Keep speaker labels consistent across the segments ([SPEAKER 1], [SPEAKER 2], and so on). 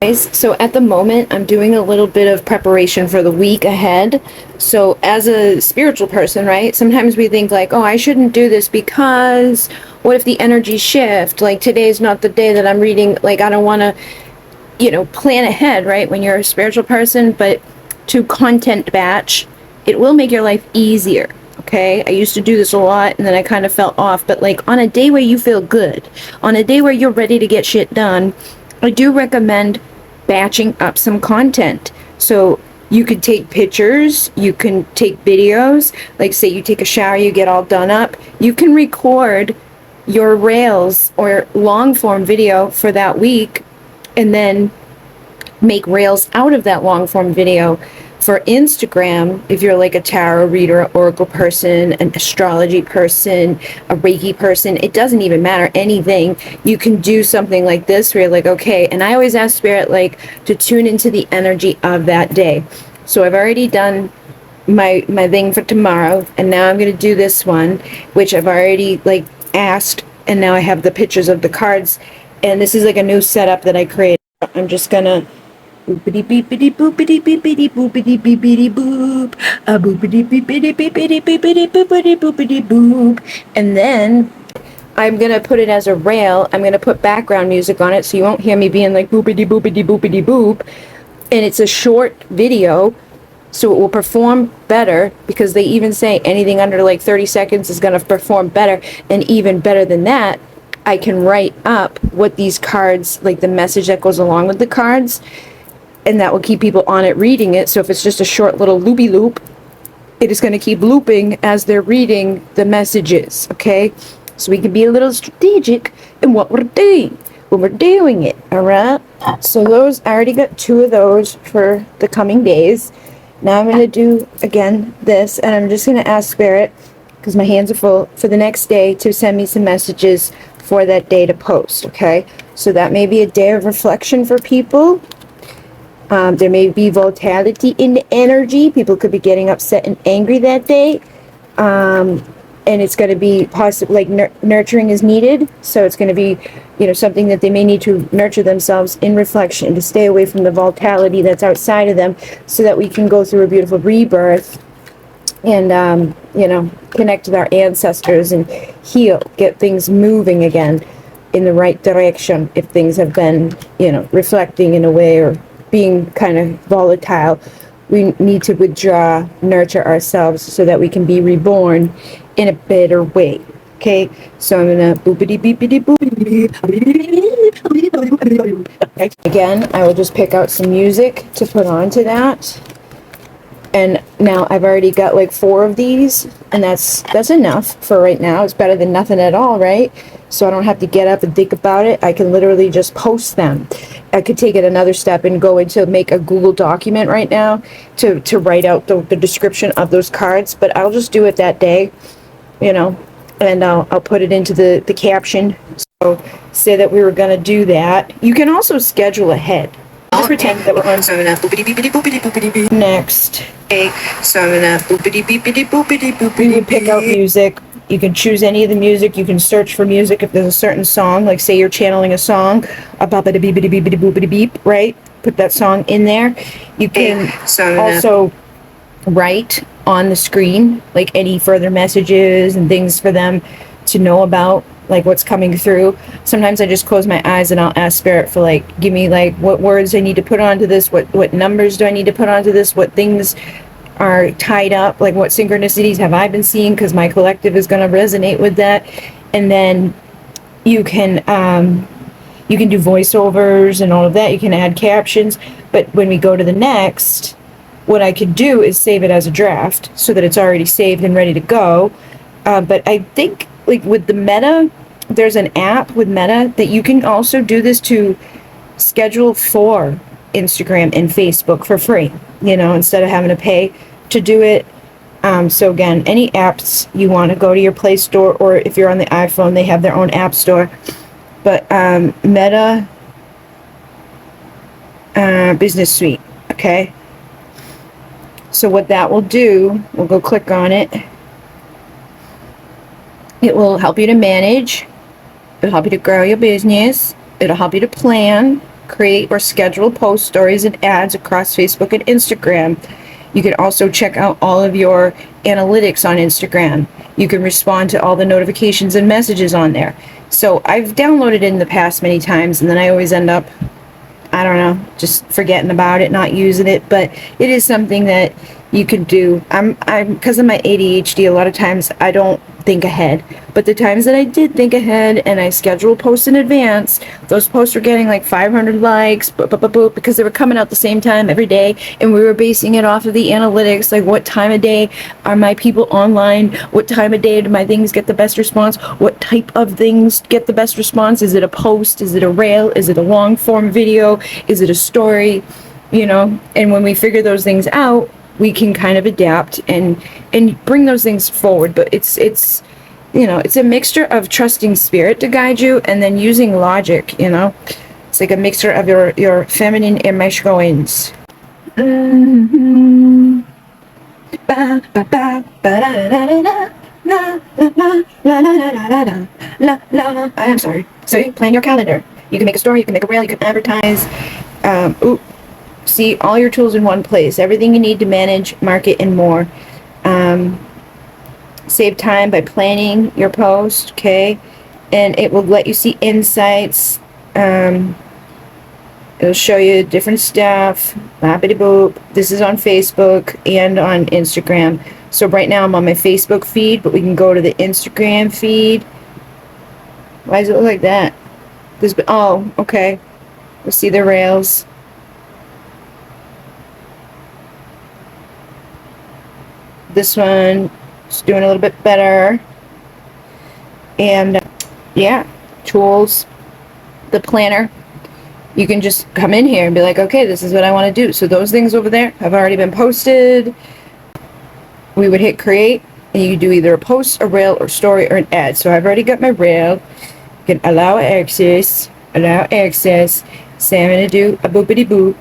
[SPEAKER 1] Guys, so at the moment I'm doing a little bit of preparation for the week ahead. So as a spiritual person, right, sometimes we think like, oh, I shouldn't do this because what if the energies shift? Like today's not the day that I'm reading, like I don't want to, plan ahead, right, when you're a spiritual person. But to content batch, it will make your life easier. Okay, I used to do this a lot and then I kind of fell off, but like on a day where you feel good, on a day where you're ready to get shit done, I do recommend batching up some content. So you could take pictures, you can take videos, like say you take a shower, you get all done up, you can record your rails or long form video for that week and then make rails out of that long form video for Instagram. If you're like a tarot reader, oracle person, an astrology person, a Reiki person, it doesn't even matter, anything. You can do something like this where you're like, okay, and I always ask spirit like to tune into the energy of that day. So I've already done my thing for tomorrow, and now I'm going to do this one, which I've already like asked, and now I have the pictures of the cards, and this is like a new setup that I created. I'm just gonna boopity beepity boopity beepity boopity beepity boop, a boopity beepity beepity beepity boopity boopity boop, and then I'm gonna put it as a rail. I'm gonna put background music on it so you won't hear me being like boopity boopity boopity boop, and it's a short video, so it will perform better, because they even say anything under like 30 seconds is gonna perform better, and even better than that, I can write up what these cards, like the message that goes along with the cards, and that will keep people on it reading it. So if it's just a short little loopy loop, it is going to keep looping as they're reading the messages, okay? So we can be a little strategic in what we're doing when we're doing it, all right? So those, I already got 2 of those for the coming days. Now I'm going to do, again, this, and I'm just going to ask Spirit, because my hands are full, for the next day to send me some messages for that day to post, okay? So that may be a day of reflection for people. There may be volatility in the energy. People could be getting upset and angry that day. And it's going to be possibly like nurturing is needed. So it's going to be, something that they may need to nurture themselves in reflection, to stay away from the volatility that's outside of them, so that we can go through a beautiful rebirth and, connect with our ancestors and heal, get things moving again in the right direction. If things have been, reflecting in a way or being kind of volatile, we need to withdraw, nurture ourselves so that we can be reborn in a better way. Okay, so I'm gonna boopity beepity boopity. Again, I will just pick out some music to put onto that. And now I've already got like 4 of these, and that's enough for right now. It's better than nothing at all, right? So I don't have to get up and think about it. I can literally just post them. I could take it another step and go into make a Google document right now to write out the description of those cards, but I'll just do it that day, and I'll put it into the caption. So say that we were going to do that. You can also schedule ahead. Just pretend that we're on next. Okay, so I'm gonna boopity beepity boopity boopity. You pick out music. You can choose any of the music. You can search for music if there's a certain song. Like say you're channeling a song, a boppity beepity beepity boopity beep, right? Put that song in there. You can also write on the screen like any further messages and things for them to know about, like what's coming through. Sometimes I just close my eyes and I'll ask Spirit for like, give me like what words I need to put onto this, what numbers do I need to put onto this, what things are tied up, like what synchronicities have I been seeing, because my collective is going to resonate with that. And then you can do voiceovers and all of that. You can add captions. But when we go to the next, what I could do is save it as a draft so that it's already saved and ready to go. But I think like with the Meta, there's an app with Meta that you can also do this to schedule for Instagram and Facebook for free, instead of having to pay to do it. So again, any apps you want to go to your Play Store, or if you're on the iPhone, they have their own app store. But Meta Business Suite, okay? So what that will do, we'll go click on it. It will help you to manage. It'll help you to grow your business. It'll help you to plan. create or schedule posts, stories, and ads across Facebook and Instagram. You can also check out all of your analytics on Instagram. You can respond to all the notifications and messages on there. So I've downloaded it in the past many times, and then I always end up, I don't know, just forgetting about it, not using it. But it is something that you can do. I'm because of my ADHD, a lot of times I don't think ahead, but the times that I did think ahead and I scheduled posts in advance, those posts were getting like 500 likes, because they were coming out the same time every day, and we were basing it off of the analytics, like what time of day are my people online, what time of day do my things get the best response, what type of things get the best response, is it a post, is it a reel, is it a long form video, is it a story, and when we figure those things out, we can kind of adapt and bring those things forward. But it's a mixture of trusting spirit to guide you and then using logic. It's like a mixture of your feminine and masculines. I'm sorry. So plan your calendar. You can make a story, you can make a reel, you can advertise. See all your tools in one place, everything you need to manage, market, and more. Save time by planning your post, okay? And it will let you see insights. It'll show you different stuff. Boop. This is on Facebook and on Instagram. So right now I'm on my Facebook feed, but we can go to the Instagram feed. Why does it look like that? Oh, okay. We'll see the rails. This one is doing a little bit better. And yeah, tools, the planner. You can just come in here and be like, okay, this is what I want to do. So those things over there have already been posted. We would hit create, and you can do either a post, a reel, or story, or an ad. So I've already got my reel. You can allow access. Say I'm going to do a boopity boop,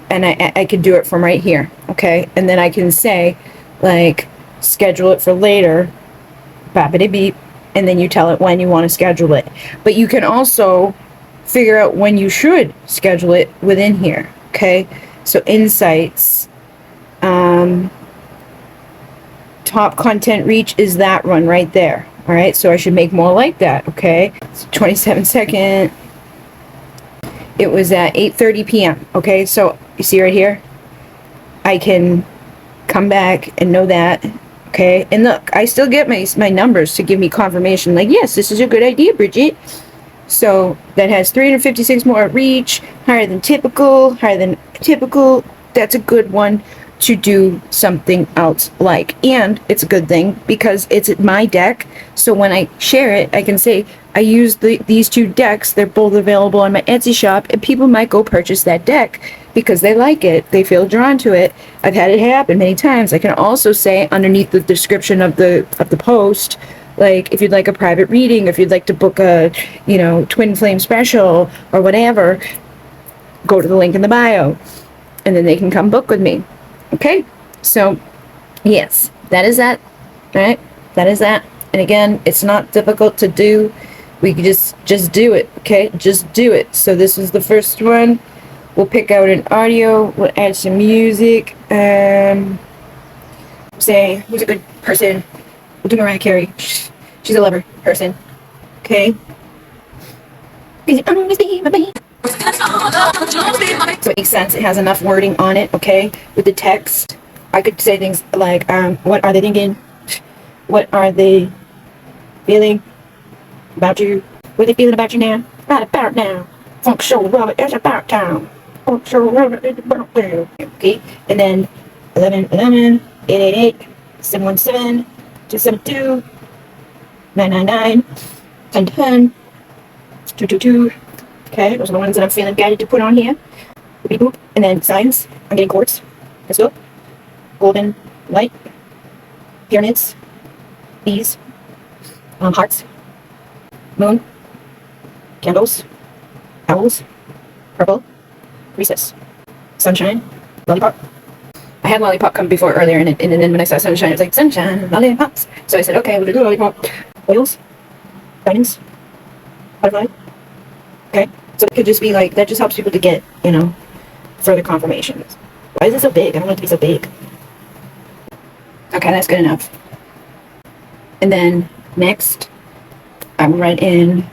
[SPEAKER 1] and I can do it from right here, okay? And then I can say, like, schedule it for later, boppity beep, and then you tell it when you want to schedule it. But you can also figure out when you should schedule it within here, okay? So insights, top content reach is that one right there. All right, so I should make more like that, okay? It's 27-second. It was at 8:30 p.m. Okay, so you see right here, I can come back and know that, okay? And look, I still get my numbers to give me confirmation, like, yes, this is a good idea, Bridget. So that has 356 more reach, higher than typical. That's a good one to do something else like. And it's a good thing because it's my deck. So when I share it, I can say, I use these two decks. They're both available on my Etsy shop, and people might go purchase that deck because they like it. They feel drawn to it. I've had it happen many times. I can also say underneath the description of the post, like, if you'd like a private reading, if you'd like to book a, twin flame special or whatever, go to the link in the bio, and then they can come book with me. Okay? So, yes, that is that. All right? That is that. And again, it's not difficult to do. We can just do it. Okay? Just do it. So this is the first one. We'll pick out an audio. We'll add some music. Say, who's a good person? We'll do Mariah Carey. She's a lover person. Okay? So it makes sense. It has enough wording on it, okay? With the text, I could say things like, what are they thinking? What are they feeling about you? What are they feeling about you now? Right about now. Funk show Robert, it's about time. Funk show Robert, it's about time. Okay? And then 1111, 888, 717, 272, 999, 1010, 222. Okay, those are the ones that I'm feeling guided to put on here. Beep boop. And then signs. I'm getting quartz. Let's go. Golden light. Pyramids. Bees. Hearts. Moon. Candles. Owls. Purple. Recess. Sunshine. Lollipop. I had lollipop come before earlier, and then when I saw sunshine, it was like, sunshine, lollipops. So I said, okay, we'll do lollipop. Oils. Diamonds. Butterfly. Okay. So it could just be like, that just helps people to get, you know, further confirmations. Why is it so big? I don't want it to be so big. Okay, that's good enough. And then next, I will write in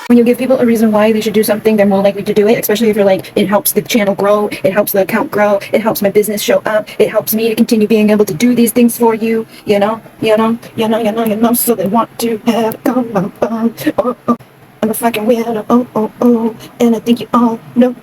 [SPEAKER 1] when you give people a reason why they should do something, they're more likely to do it, especially if you're like, it helps the channel grow, it helps the account grow, it helps my business show up, it helps me to continue being able to do these things for you, you know, so they want to have a come on, oh, I'm a fucking weirdo, oh, and I think you all know,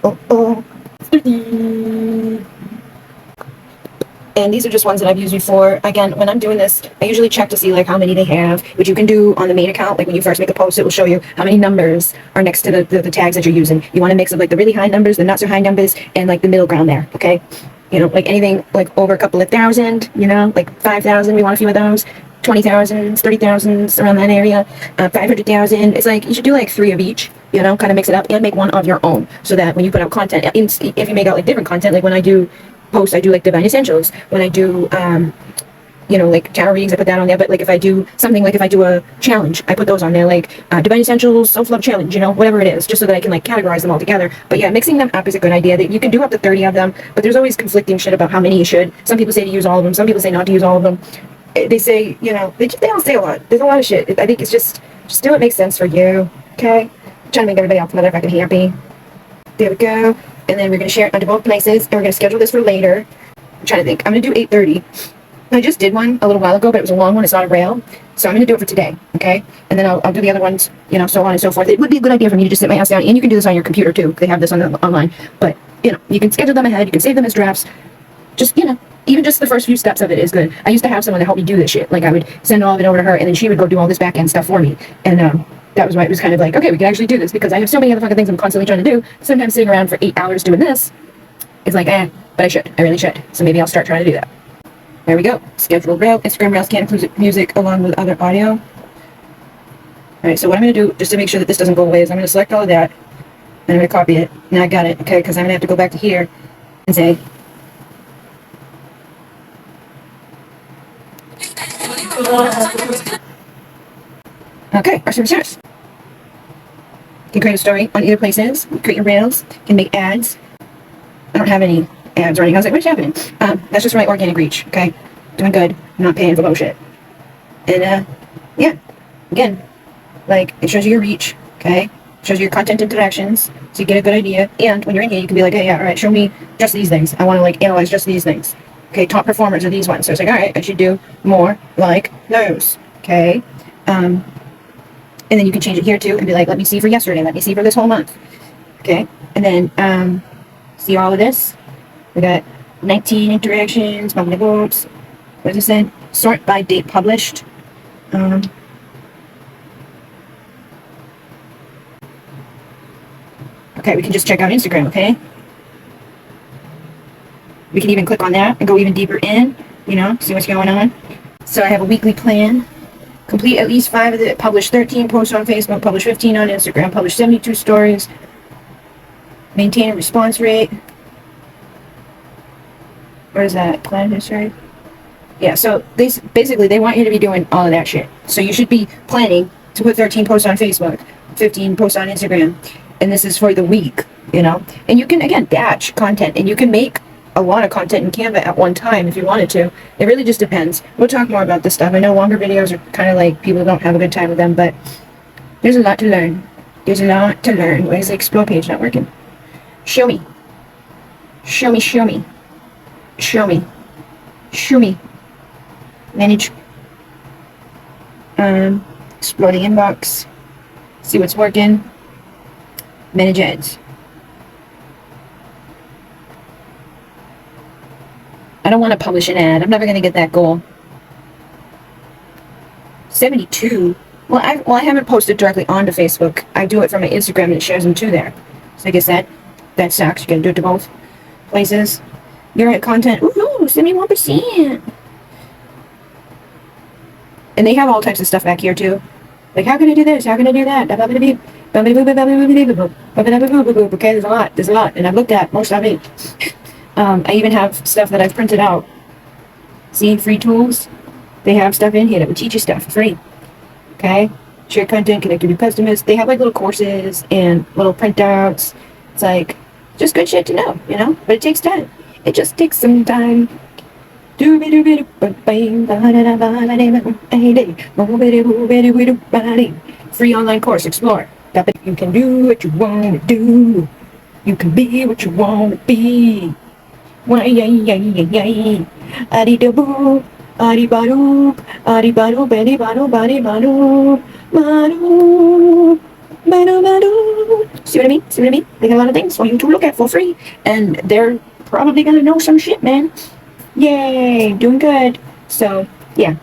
[SPEAKER 1] And these are just ones that I've used before. Again, when I'm doing this, I usually check to see like how many they have, which you can do on the main account. Like when you first make a post, it will show you how many numbers are next to the tags that you're using. You want to mix of like the really high numbers, the not so high numbers, and like the middle ground there, okay? You know, like anything like over a couple of thousand, you know, like 5,000, we want a few of those. 20,000, 30,000, around that area, 500,000. It's like you should do like 3 of each, you know, kind of mix it up and make one of your own, so that when you put out content, if you make out like different content, like when I do posts, I do like divine essentials. When I do you know, like tarot readings, I put that on there. But like if I do something, like if I do a challenge, I put those on there, like divine essentials, self-love challenge, you know, whatever it is, just so that I can like categorize them all together. But yeah, mixing them up is a good idea. That you can do up to 30 of them, but there's always conflicting shit about how many you should. Some people say to use all of them, some people say not to use all of them. They say, you know, they all say a lot. There's a lot of shit. I think it's just do what makes sense for you, okay? I'm trying to make everybody else motherfucking happy. There we go. And then we're going to share it onto both places, and we're going to schedule this for later. I'm trying to think. I'm going to do 8:30. I just did one a little while ago, but it was a long one. It's not a rail. So I'm going to do it for today, okay? And then I'll do the other ones, you know, so on and so forth. It would be a good idea for me to just sit my ass down, and you can do this on your computer too. They have this online. But, you know, you can schedule them ahead. You can save them as drafts. Just, you know, even just the first few steps of it is good. I used to have someone to help me do this shit. Like, I would send all of it over to her, and then she would go do all this back-end stuff for me. And that was why it was kind of like, okay, we can actually do this, because I have so many other fucking things I'm constantly trying to do. Sometimes sitting around for 8 hours doing this is like, but I should. I really should. So maybe I'll start trying to do that. There we go. Schedule rail. Instagram rails can't include music along with other audio. All right, so what I'm going to do, just to make sure that this doesn't go away, is I'm going to select all of that, and I'm going to copy it. Now I got it, okay, because I'm going to have to go back to here and say, okay, our service starts. You can create a story on either places, create your rails, you can make ads. I don't have any ads running. I was like, what's happening? That's just for my organic reach, okay? Doing good. I'm not paying for bullshit. And, yeah. Again, like, it shows you your reach, okay? It shows you your content interactions, so you get a good idea. And when you're in here, you can be like, hey, yeah, all right, show me just these things. I want to, like, analyze just these things. Okay, top performers are these ones. So it's like, all right, I should do more like those, okay? And then you can change it here, too, and be like, let me see for yesterday. Let me see for this whole month, okay? And then, see all of this? We got 19 interactions, public votes. What does it say? Sort by date published. Okay, we can just check out Instagram, okay? We can even click on that and go even deeper in, you know, see what's going on. So I have a weekly plan. Complete at least 5 of the, publish 13 posts on Facebook, publish 15 on Instagram, publish 72 stories. Maintain a response rate. Where is that? Plan history? Yeah, so basically they want you to be doing all of that shit. So you should be planning to put 13 posts on Facebook, 15 posts on Instagram, and this is for the week, you know? And you can, again, batch content, and you can make a lot of content in Canva at one time if you wanted to. It really just depends. We'll talk more about this stuff. I know longer videos are kind of like, people don't have a good time with them, but there's a lot to learn. There's a lot to learn. Why is the explore page not working? Show me. Show me, show me. Show me. Show me. Manage. Explore the inbox. See what's working. Manage ads. I don't want to publish an ad. I'm never going to get that goal. 72. Well, I haven't posted directly onto Facebook. I do it from my Instagram and it shares them to there. So I guess that sucks. You got to do it to both places. You're at content. Ooh, 71%. And they have all types of stuff back here too. Like, how can I do this? How can I do that? Okay, there's a lot, and I've looked at most of it. I even have stuff that I've printed out. See, free tools. They have stuff in here that will teach you stuff for free. Okay, share content, connect with your customers. They have like little courses and little printouts. It's like just good shit to know, you know. But it takes time. It just takes some time. Free online course, explore. You can do what you want to do. You can be what you want to be. Adi-da-boo, adi-ba-doo, adi-ba-doo, ba-di-ba-doo, ba-di-ba-doo, ba-doo, ba-doo. See what I mean? See what I mean? They got a lot of things for you to look at for free. And they're probably gonna know some shit, man. Yay, doing good. So, yeah.